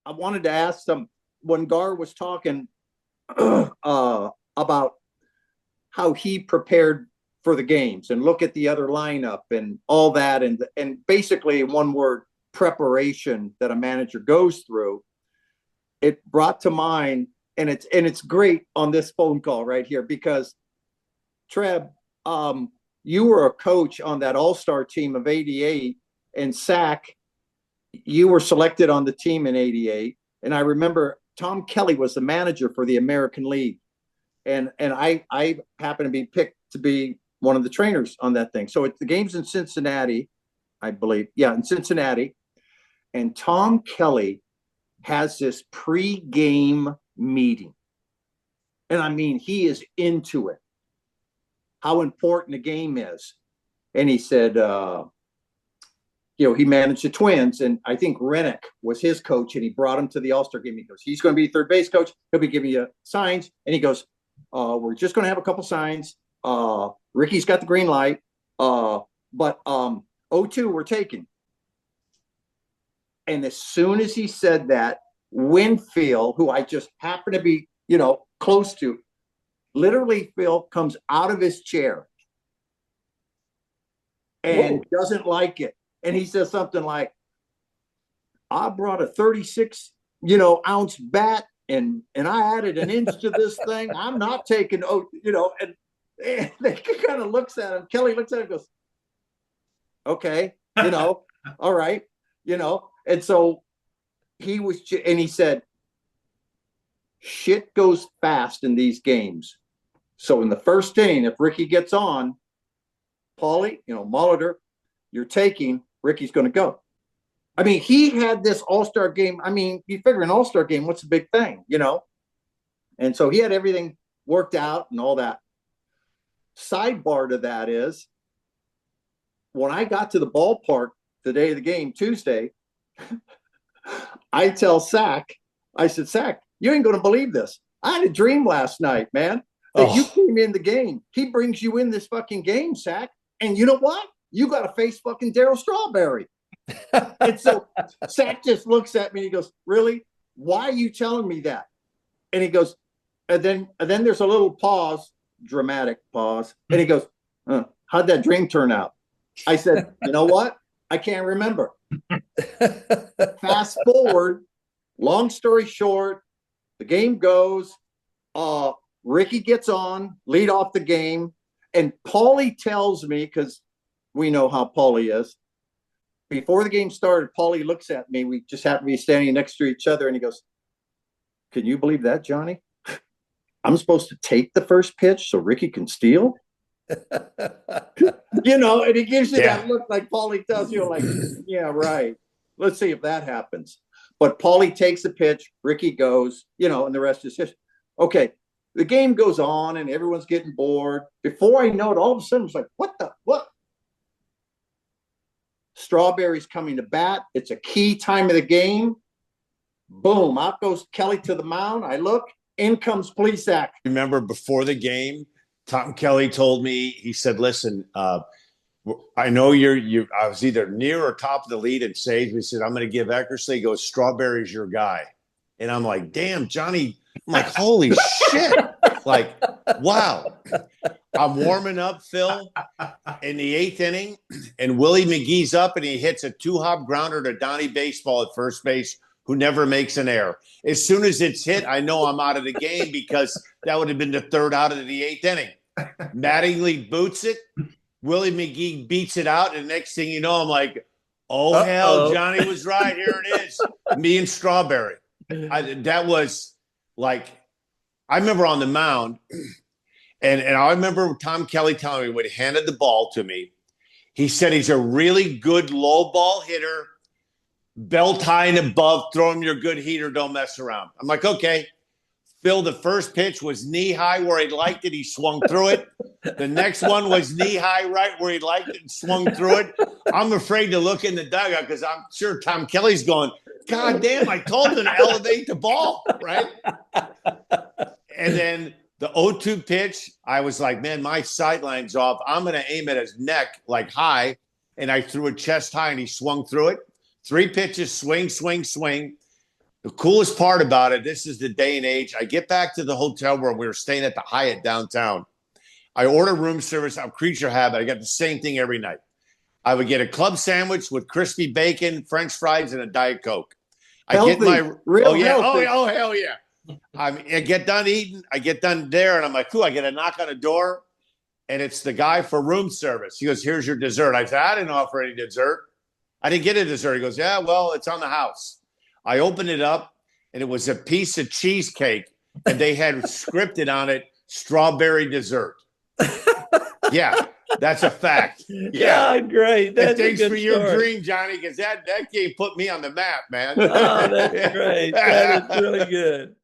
I wanted to ask them when Gar was talking about how he prepared for the games and look at the other lineup and all that, and basically one word, preparation that a manager goes through. It brought to mind, and it's great on this phone call right here because Treb, you were a coach on that All-Star team of '88, and Sac, you were selected on the team in '88, and I remember Tom Kelly was the manager for the American League, and I happened to be picked to be one of the trainers on that thing. So the game's in Cincinnati, I believe. Yeah, in Cincinnati, and Tom Kelly has this pre-game meeting, and I mean he is into it, how important the game is, and he said, he managed the Twins, and I think Rennick was his coach, and he brought him to the All-Star game. He goes, he's going to be third base coach. He'll be giving you signs, and he goes, we're just going to have a couple signs. Ricky's got the green light, but 0-2 we're taking. And as soon as he said that, Winfield, who I just happen to be, close to, literally Phil comes out of his chair and doesn't like it. And he says something like, I brought a 36, ounce bat and I added an inch to this thing. I'm not taking, and they kind of looks at him. Kelly looks at him and goes, okay, all right, and so he said, shit goes fast in these games. So in the first inning, if Ricky gets on, Paulie, Molitor, you're taking, Ricky's going to go. I mean, he had this all-star game. I mean, you figure an all-star game, what's the big thing, And so he had everything worked out and all that. Sidebar to that is, when I got to the ballpark the day of the game, Tuesday, I tell Sac, I said, Sac, you ain't going to believe this. I had a dream last night, man, that you came in the game. He brings you in this fucking game, Sac. And you know what? You got to face fucking Darryl Strawberry. And so Sac just looks at me and he goes, really? Why are you telling me that? And he goes, and then there's a little pause, dramatic pause. And he goes, how'd that dream turn out? I said, you know what? I can't remember. Fast forward, long story short, the game goes, Ricky gets on, lead off the game, and Paulie tells me, because we know how Paulie is, before the game started, Paulie looks at me. We just happen to be standing next to each other, and he goes, can you believe that, Johnny? I'm supposed to take the first pitch so Ricky can steal? And he gives you that look like Paulie does, like, yeah, right. Let's see if that happens. But Paulie takes the pitch, Ricky goes, and the rest is history. Okay, the game goes on, and everyone's getting bored. Before I know it, all of a sudden, it's like, what? Strawberry's coming to bat. It's a key time of the game. Boom, out goes Kelly to the mound. I look, in comes Plesac. Remember before the game, Tom Kelly told me, he said, listen, I know I was either near or top of the lead in saves. He said, I'm going to give Eckersley. He goes, Strawberry's your guy. And I'm like, damn, Johnny. I'm like, holy shit. Like, wow. I'm warming up, Phil, in the 8th inning, and Willie McGee's up, and he hits a 2-hop grounder to Donnie Baseball at first base, who never makes an error. As soon as it's hit, I know I'm out of the game because that would have been the 3rd out of the 8th inning. Mattingly boots it. Willie McGee beats it out, and next thing you know, I'm like, hell, Johnny was right. Here it is. Me and Strawberry. That was like, I remember on the mound, and I remember Tom Kelly telling me when he handed the ball to me, he said he's a really good low ball hitter, belt high and above, throw him your good heater, don't mess around. I'm like, okay. Phil, the first pitch was knee high where he liked it. He swung through it. The next one was knee high right where he liked it and swung through it. I'm afraid to look in the dugout because I'm sure Tom Kelly's going, God damn, I told him to elevate the ball, right? And then the 0-2 pitch, I was like, man, my sideline's off. I'm going to aim at his neck like high. And I threw it chest high and he swung through it. 3 pitches, swing, swing, swing. The coolest part about it, this is the day and age. I get back to the hotel room. We were staying at the Hyatt downtown. I order room service. I'm creature habit. I got the same thing every night. I would get a club sandwich with crispy bacon, French fries, and a Diet Coke. Healthy, real healthy. Hell yeah. I get done eating. I get done there, and I'm like, cool. I get a knock on the door, and it's the guy for room service. He goes, here's your dessert. I said, I didn't offer any dessert. I didn't get a dessert. He goes, yeah, well, it's on the house. I opened it up, and it was a piece of cheesecake, and they had scripted on it, strawberry dessert. Yeah, that's a fact. Yeah, great. That's thanks for your story. dream, Johnny, because that game put me on the map, man. Oh, that's great. That is really good.